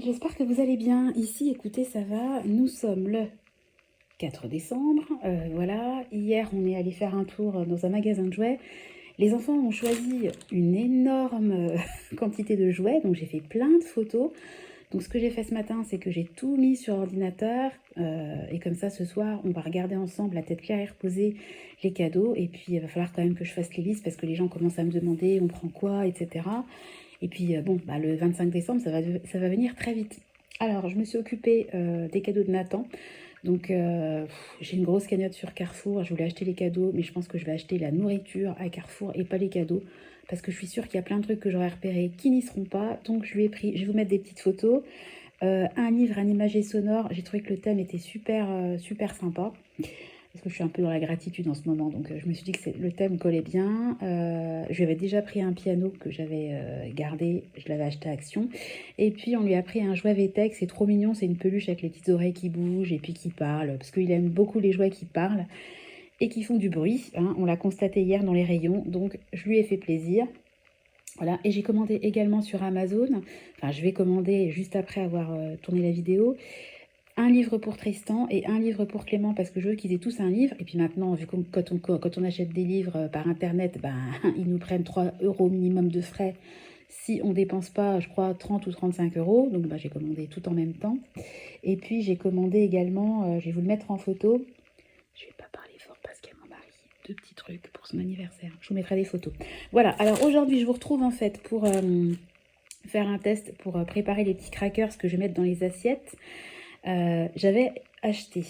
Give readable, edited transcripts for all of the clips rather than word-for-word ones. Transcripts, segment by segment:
j'espère que vous allez bien. Ici, écoutez, ça va. Nous sommes le 4 décembre. Voilà, hier, on est allé faire un tour dans un magasin de jouets. Les enfants ont choisi une énorme quantité de jouets, donc j'ai fait plein de photos. Donc ce que j'ai fait ce matin, c'est que j'ai tout mis sur ordinateur. Et comme ça, ce soir, on va regarder ensemble, la tête claire et reposée, les cadeaux. Et puis, il va falloir quand même que je fasse les listes parce que les gens commencent à me demander on prend quoi, etc. Et puis, bon, bah, le 25 décembre, ça va venir très vite. Alors, je me suis occupée des cadeaux de Nathan. Donc, j'ai une grosse cagnotte sur Carrefour. Je voulais acheter les cadeaux, mais je pense que je vais acheter la nourriture à Carrefour et pas les cadeaux. Parce que je suis sûre qu'il y a plein de trucs que j'aurais repérés qui n'y seront pas. Donc, je lui ai pris, je vais vous mettre des petites photos. Un livre, un imagier sonore. J'ai trouvé que le thème était super, super sympa. Parce que je suis un peu dans la gratitude en ce moment. Donc, je me suis dit que le thème collait bien. Je lui avais déjà pris un piano que j'avais gardé. Je l'avais acheté à Action. Et puis, on lui a pris un jouet VTech. C'est trop mignon. C'est une peluche avec les petites oreilles qui bougent et puis qui parlent. Parce qu'il aime beaucoup les jouets qui parlent et qui font du bruit. Hein. On l'a constaté hier dans les rayons. Donc, je lui ai fait plaisir. Voilà, et j'ai commandé également sur Amazon, enfin je vais commander juste après avoir tourné la vidéo, un livre pour Tristan et un livre pour Clément parce que je veux qu'ils aient tous un livre. Et puis maintenant, vu que quand on achète des livres par internet, ben, ils nous prennent 3 euros minimum de frais si on ne dépense pas, je crois, 30 ou 35 euros. Donc ben, j'ai commandé tout en même temps. Et puis j'ai commandé également, je vais vous le mettre en photo. Je ne vais pas parler fort parce qu'il y a mon mari. 2 petits trucs pour son anniversaire. Je vous mettrai des photos. Voilà, alors aujourd'hui, je vous retrouve en fait pour faire un test pour préparer les petits crackers que je vais mettre dans les assiettes. J'avais acheté.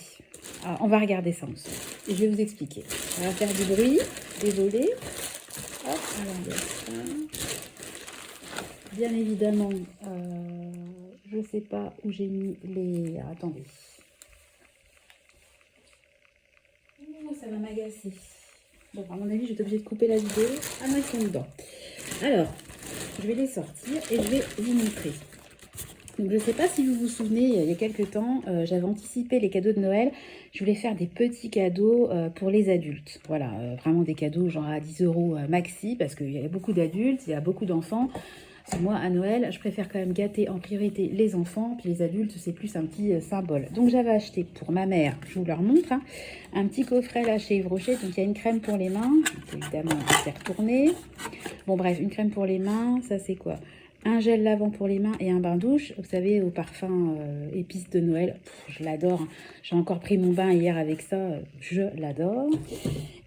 Alors, on va regarder ça ensemble. Et je vais vous expliquer. On va faire du bruit. Désolé. Hop, alors, il y a ça. Bien évidemment, je ne sais pas où j'ai mis les... Ah, attendez. Oh, ça va m'agacer. Bon, à mon avis, je vais être obligée de couper la vidéo. Ah non, ils sont dedans. Alors, je vais les sortir et je vais vous montrer. Donc, je ne sais pas si vous vous souvenez, il y a quelques temps, j'avais anticipé les cadeaux de Noël. Je voulais faire des petits cadeaux pour les adultes. Voilà, vraiment des cadeaux genre à 10 euros maxi, parce qu'il y a beaucoup d'adultes, il y a beaucoup d'enfants. Moi, à Noël, je préfère quand même gâter en priorité les enfants, puis les adultes, c'est plus un petit symbole. Donc, j'avais acheté pour ma mère, je vous le remontre, hein, un petit coffret là chez Yves Rocher. Donc, il y a une crème pour les mains. Évidemment, on va faire tourner. Bon, bref, une crème pour les mains, ça c'est quoi? Un gel lavant pour les mains et un bain douche. Vous savez, au parfum épices de Noël. Je l'adore. Hein. J'ai encore pris mon bain hier avec ça. Je l'adore.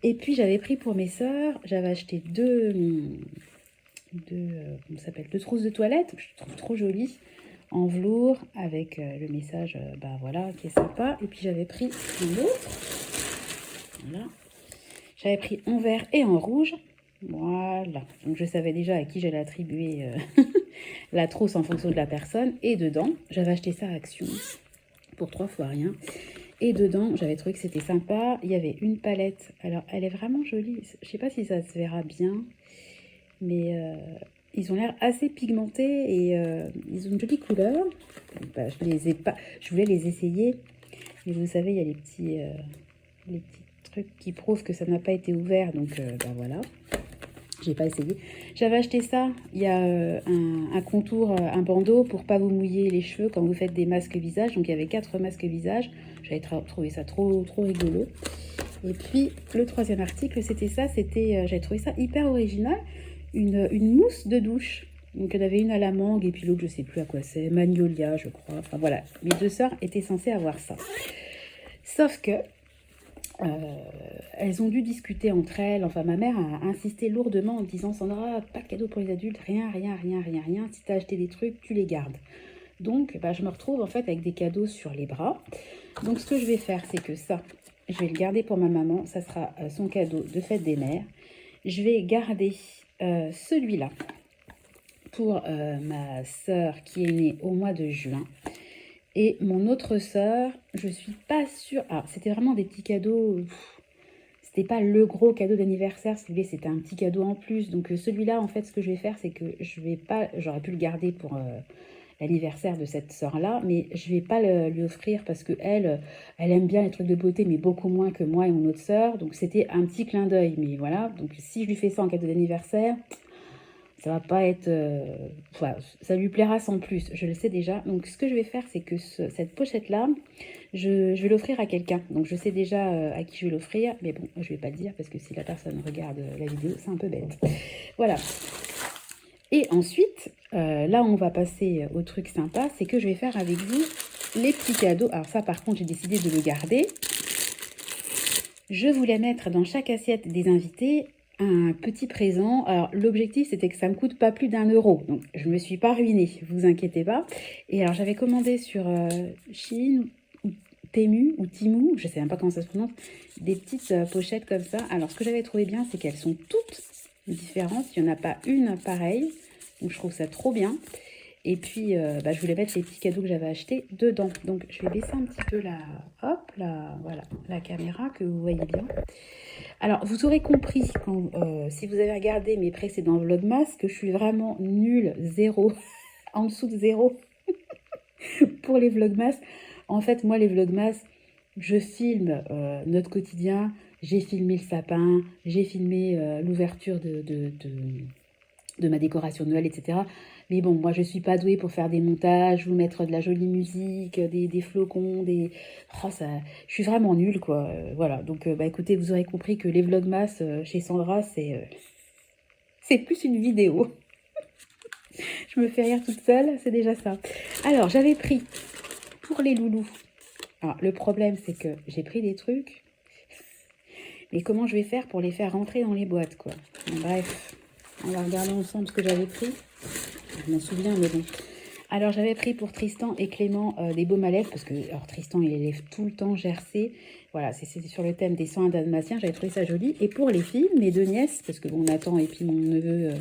Et puis, j'avais pris pour mes sœurs, j'avais acheté comment ça s'appelle, 2 trousses de toilette. Je trouve trop jolies. En velours avec le message, bah voilà, qui est sympa. Et puis, j'avais pris un autre. Voilà. J'avais pris en vert et en rouge. Voilà, donc je savais déjà à qui j'allais attribuer la trousse en fonction de la personne. Et dedans, j'avais acheté ça à Action pour 3 fois rien. Et dedans, j'avais trouvé que c'était sympa. Il y avait une palette. Alors, elle est vraiment jolie. Je ne sais pas si ça se verra bien. Mais ils ont l'air assez pigmentés et ils ont une jolie couleur. Bah, je voulais les essayer. Mais vous savez, il y a les petits trucs qui prouvent que ça n'a pas été ouvert. Donc, bah voilà. J'ai pas essayé. J'avais acheté ça. Il y a un contour, un bandeau pour pas vous mouiller les cheveux quand vous faites des masques visage. Donc il y avait 4 masques visage. J'avais trouvé ça trop rigolo. Et puis le troisième article, c'était ça. J'avais trouvé ça hyper original. Une mousse de douche. Donc il y en avait une à la mangue et puis l'autre, je sais plus à quoi c'est. Magnolia, je crois. Enfin voilà. Mes 2 sœurs étaient censées avoir ça. Sauf que elles ont dû discuter entre elles. Enfin, ma mère a insisté lourdement en disant Sandra, pas de cadeau pour les adultes, rien. Si tu as acheté des trucs, tu les gardes. Donc, bah, je me retrouve en fait avec des cadeaux sur les bras. Donc, ce que je vais faire, c'est que ça, je vais le garder pour ma maman. Ça sera son cadeau de fête des mères. Je vais garder celui-là pour ma sœur qui est née au mois de juin. Et mon autre sœur, je suis pas sûre. Alors, c'était vraiment des petits cadeaux. C'était pas le gros cadeau d'anniversaire, si vous voulez, c'était un petit cadeau en plus. Donc, celui-là, en fait, ce que je vais faire, c'est que je vais pas. J'aurais pu le garder pour l'anniversaire de cette sœur-là, mais je vais pas lui offrir parce que elle aime bien les trucs de beauté, mais beaucoup moins que moi et mon autre sœur. Donc, c'était un petit clin d'œil. Mais voilà. Donc, si je lui fais ça en cadeau d'anniversaire, Ça va pas être... voilà, ça lui plaira sans plus, je le sais déjà. Donc ce que je vais faire, c'est que cette pochette-là, je vais l'offrir à quelqu'un. Donc je sais déjà à qui je vais l'offrir, mais bon, je vais pas le dire parce que si la personne regarde la vidéo, c'est un peu bête. Voilà. Et ensuite, là on va passer au truc sympa, c'est que je vais faire avec vous les petits cadeaux. Alors ça par contre, j'ai décidé de le garder. Je voulais mettre dans chaque assiette des invités un petit présent. Alors l'objectif c'était que ça me coûte pas plus d'1 €. Donc je me suis pas ruinée, vous inquiétez pas. Et alors j'avais commandé sur Shein ou Temu ou Timu, je sais même pas comment ça se prononce, des petites pochettes comme ça. Alors ce que j'avais trouvé bien, c'est qu'elles sont toutes différentes. Il n'y en a pas une pareille. Donc je trouve ça trop bien. Et puis, je voulais mettre les petits cadeaux que j'avais achetés dedans. Donc, je vais baisser un petit peu voilà, la caméra, que vous voyez bien. Alors, vous aurez compris, si vous avez regardé mes précédents vlogmas, que je suis vraiment nulle, zéro, en dessous de zéro, pour les vlogmas. En fait, moi, les vlogmas, je filme notre quotidien. J'ai filmé le sapin, j'ai filmé l'ouverture de ma décoration de Noël, etc. Mais bon, moi, je suis pas douée pour faire des montages, vous mettre de la jolie musique, des flocons, Oh, ça... Je suis vraiment nulle, quoi. Voilà, donc, écoutez, vous aurez compris que les vlogmas chez Sandra, c'est plus une vidéo. Je me fais rire toute seule, c'est déjà ça. Alors, j'avais pris, pour les loulous... Alors, le problème, c'est que j'ai pris des trucs, mais comment je vais faire pour les faire rentrer dans les boîtes, quoi. Bref, on va regarder ensemble ce que j'avais pris. Je m'en souviens, mais bon. Alors, j'avais pris pour Tristan et Clément des baumes à lèvres, parce que alors, Tristan, il les lève tout le temps gercé. Voilà, c'est sur le thème des soins dalmatiens. J'avais trouvé ça joli. Et pour les filles, mes 2 nièces, parce que bon, Nathan et puis mon neveu,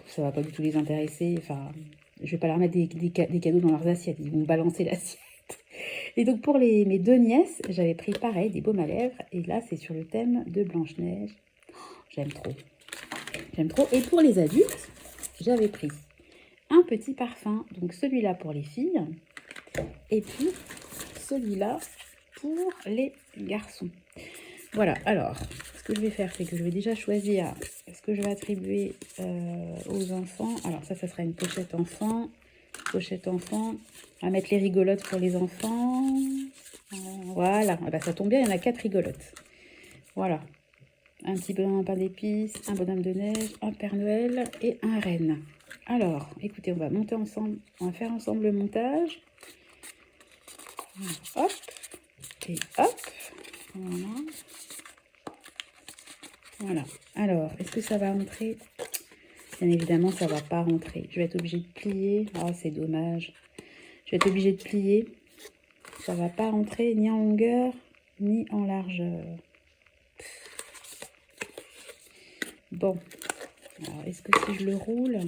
ça va pas du tout les intéresser. Enfin, je vais pas leur mettre des cadeaux dans leurs assiettes. Ils vont balancer l'assiette. Et donc, pour mes 2 nièces, j'avais pris pareil, des baumes à lèvres. Et là, c'est sur le thème de Blanche-Neige. J'aime trop. J'aime trop. Et pour les adultes, j'avais pris un petit parfum, donc celui-là pour les filles, et puis celui-là pour les garçons. Voilà, alors, ce que je vais faire, c'est que je vais déjà choisir ce que je vais attribuer aux enfants. Alors ça sera une pochette enfant. Pochette enfant. On va mettre les rigolotes pour les enfants. Voilà, ah bah, ça tombe bien, il y en a 4 rigolotes. Voilà. Un petit bonhomme en pain d'épices, un bonhomme de neige, un Père Noël et un renne. Alors, écoutez, on va monter ensemble, on va faire ensemble le montage. Hop, et hop, voilà. Voilà. Alors, est-ce que ça va rentrer? Bien évidemment, ça ne va pas rentrer. Je vais être obligée de plier. Oh, c'est dommage. Je vais être obligée de plier. Ça ne va pas rentrer ni en longueur, ni en largeur. Bon. Alors, est-ce que si je le roule,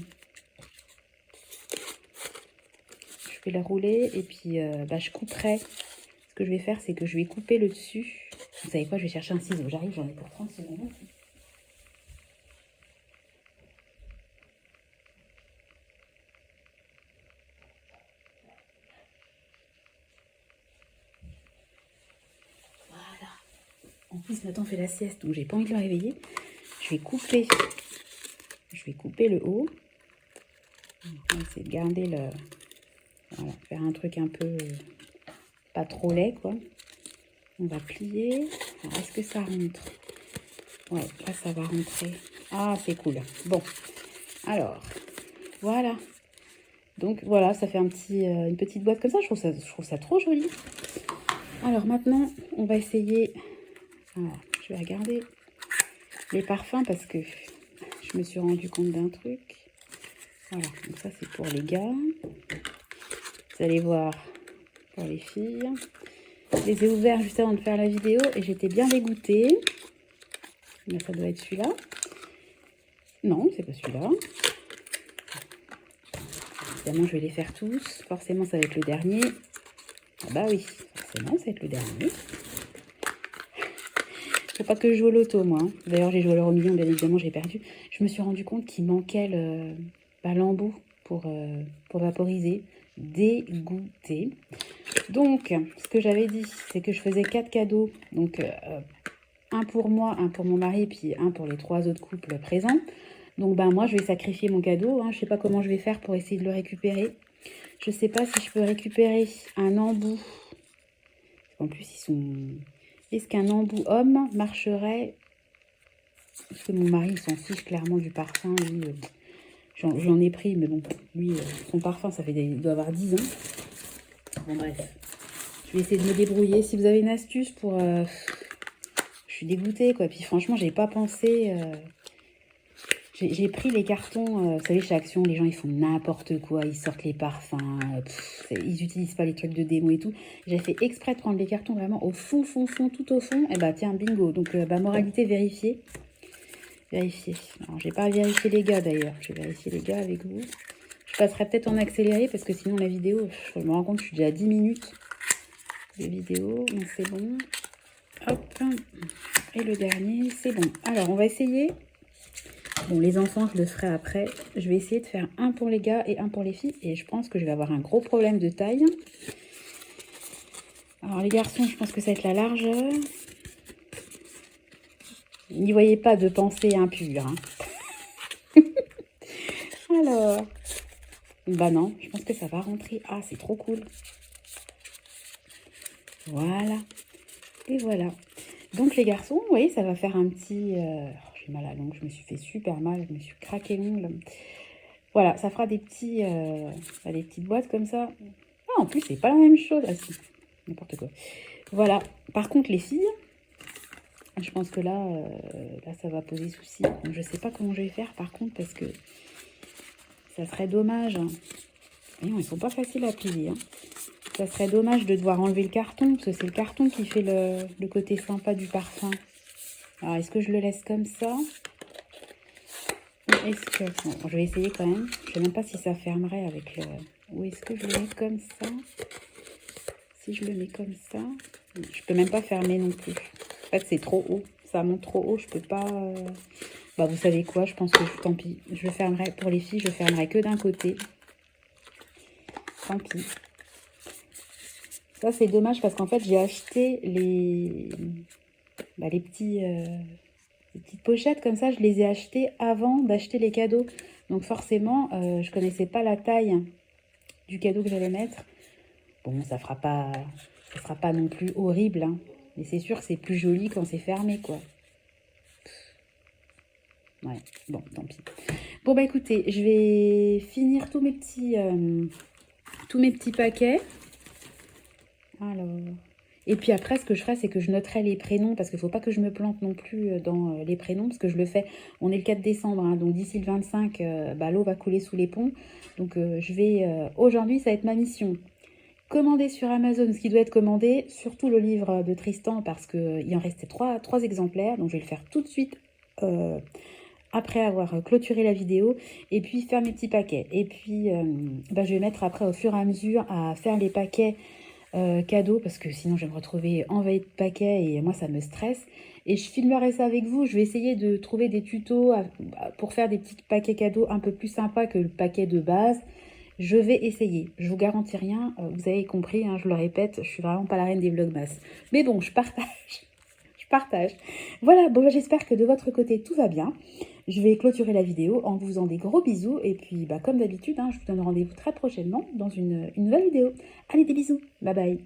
je vais le rouler et puis je couperai. Ce que je vais faire, c'est que je vais couper le dessus. Vous savez quoi, je vais chercher un ciseau. J'arrive, j'en ai pour 30 secondes. Voilà. En plus, Nathan fait la sieste, donc j'ai pas envie de le réveiller. Je vais couper le haut. On va essayer de garder le... Voilà, faire un truc un peu pas trop laid, quoi. On va plier. Alors, est-ce que ça rentre? Ouais, là, ça va rentrer. Ah, c'est cool. Bon, alors, voilà. Donc, voilà, ça fait une petite boîte comme ça. Je trouve ça trop joli. Alors, maintenant, on va essayer... Alors, je vais regarder les parfums parce que je me suis rendu compte d'un truc. Voilà, donc ça, c'est pour les gars. Vous allez voir pour les filles. Je les ai ouverts juste avant de faire la vidéo et j'étais bien dégoûtée. Mais ça doit être celui-là. Non, c'est pas celui-là. Évidemment, je vais les faire tous. Forcément, ça va être le dernier. Ah bah oui, forcément, ça va être le dernier. Faut pas que je joue au loto, moi. D'ailleurs, j'ai joué à l'euro million, bien évidemment, j'ai perdu. Je me suis rendu compte qu'il manquait l'embout pour vaporiser. Dégoûté. Donc, ce que j'avais dit, c'est que je faisais 4 cadeaux. Donc, un pour moi, un pour mon mari, puis un pour les 3 autres couples présents. Donc ben moi je vais sacrifier mon cadeau, hein. Je sais pas comment je vais faire pour essayer de le récupérer. Je sais pas si je peux récupérer un embout. En plus ils sont... Est-ce qu'un embout homme marcherait? Parce que mon mari il s'en fiche clairement du parfum. Lui, j'en ai pris, mais bon, lui, son parfum ça fait il doit avoir 10 ans. Bon bref, je vais essayer de me débrouiller. Si vous avez une astuce pour... je suis dégoûtée quoi. Puis franchement j'ai pas pensé... J'ai pris les cartons, vous savez, chez Action, les gens, ils font n'importe quoi. Ils sortent les parfums, ils n'utilisent pas les trucs de démo et tout. J'ai fait exprès de prendre les cartons vraiment au fond, tout au fond. Et bah tiens, bingo. Donc, moralité, vérifier. Vérifier. Alors, j'ai pas vérifié les gars, d'ailleurs. Je vais vérifier les gars avec vous. Je passerai peut-être en accéléré, parce que sinon, la vidéo, je me rends compte que je suis déjà à 10 minutes de vidéo. Donc, c'est bon. Hop. Et le dernier, c'est bon. Alors, on va essayer... Bon, les enfants, je le ferai après. Je vais essayer de faire un pour les gars et un pour les filles. Et je pense que je vais avoir un gros problème de taille. Alors, les garçons, je pense que ça va être la largeur. N'y voyez pas de pensée impure. Hein. Alors, bah non, je pense que ça va rentrer. Ah, c'est trop cool. Voilà. Et voilà. Donc, les garçons, vous voyez, ça va faire un petit... j'ai mal à l'ongle, je me suis fait super mal. Je me suis craqué l'ongle. Voilà, ça fera des petites boîtes comme ça. Ah, en plus, c'est pas la même chose. Ah, si, n'importe quoi. Voilà. Par contre, les filles, je pense que là, ça va poser souci. Donc, je sais pas comment je vais faire, par contre, parce que ça serait dommage. Voyons, ils sont pas faciles à plier. Hein. Ça serait dommage de devoir enlever le carton, parce que c'est le carton qui fait le côté sympa du parfum. Alors, est-ce que je le laisse comme ça ? Est-ce que... Bon, je vais essayer quand même. Je ne sais même pas si ça fermerait avec le... Ou est-ce que je le mets comme ça? Si je le mets comme ça... Je peux même pas fermer non plus. En fait, c'est trop haut. Ça monte trop haut. Je peux pas... Bah, vous savez quoi? Je pense que tant pis. Je fermerai... Pour les filles, je fermerai que d'un côté. Tant pis. Ça, c'est dommage parce qu'en fait, j'ai acheté les petits... Les petites pochettes comme ça, je les ai achetées avant d'acheter les cadeaux. Donc forcément, je connaissais pas la taille du cadeau que j'allais mettre. Bon, ça sera pas non plus horrible. Hein. Mais c'est sûr que c'est plus joli quand c'est fermé, quoi. Ouais, bon, tant pis. Bon, bah écoutez, je vais finir tous mes petits paquets. Alors... Et puis après, ce que je ferai, c'est que je noterai les prénoms, parce qu'il ne faut pas que je me plante non plus dans les prénoms, parce que je le fais, on est le 4 décembre, hein, donc d'ici le 25, l'eau va couler sous les ponts. Donc je vais, aujourd'hui, ça va être ma mission. Commander sur Amazon ce qui doit être commandé, surtout le livre de Tristan, parce qu'il en restait trois exemplaires, donc je vais le faire tout de suite après avoir clôturé la vidéo, et puis faire mes petits paquets. Et puis, je vais mettre après au fur et à mesure à faire les paquets cadeaux, parce que sinon je vais me retrouver envahie de paquets et moi ça me stresse. Et je filmerai ça avec vous. Je vais essayer de trouver des tutos pour faire des petits paquets cadeaux un peu plus sympas que le paquet de base. Je vais essayer. Je vous garantis rien. Vous avez compris, hein, je le répète, je suis vraiment pas la reine des vlogmas. Mais bon, je partage. Je partage. Voilà, bon, j'espère que de votre côté tout va bien. Je vais clôturer la vidéo en vous faisant des gros bisous. Et puis, comme d'habitude, hein, je vous donne rendez-vous très prochainement dans une nouvelle vidéo. Allez, des bisous. Bye bye.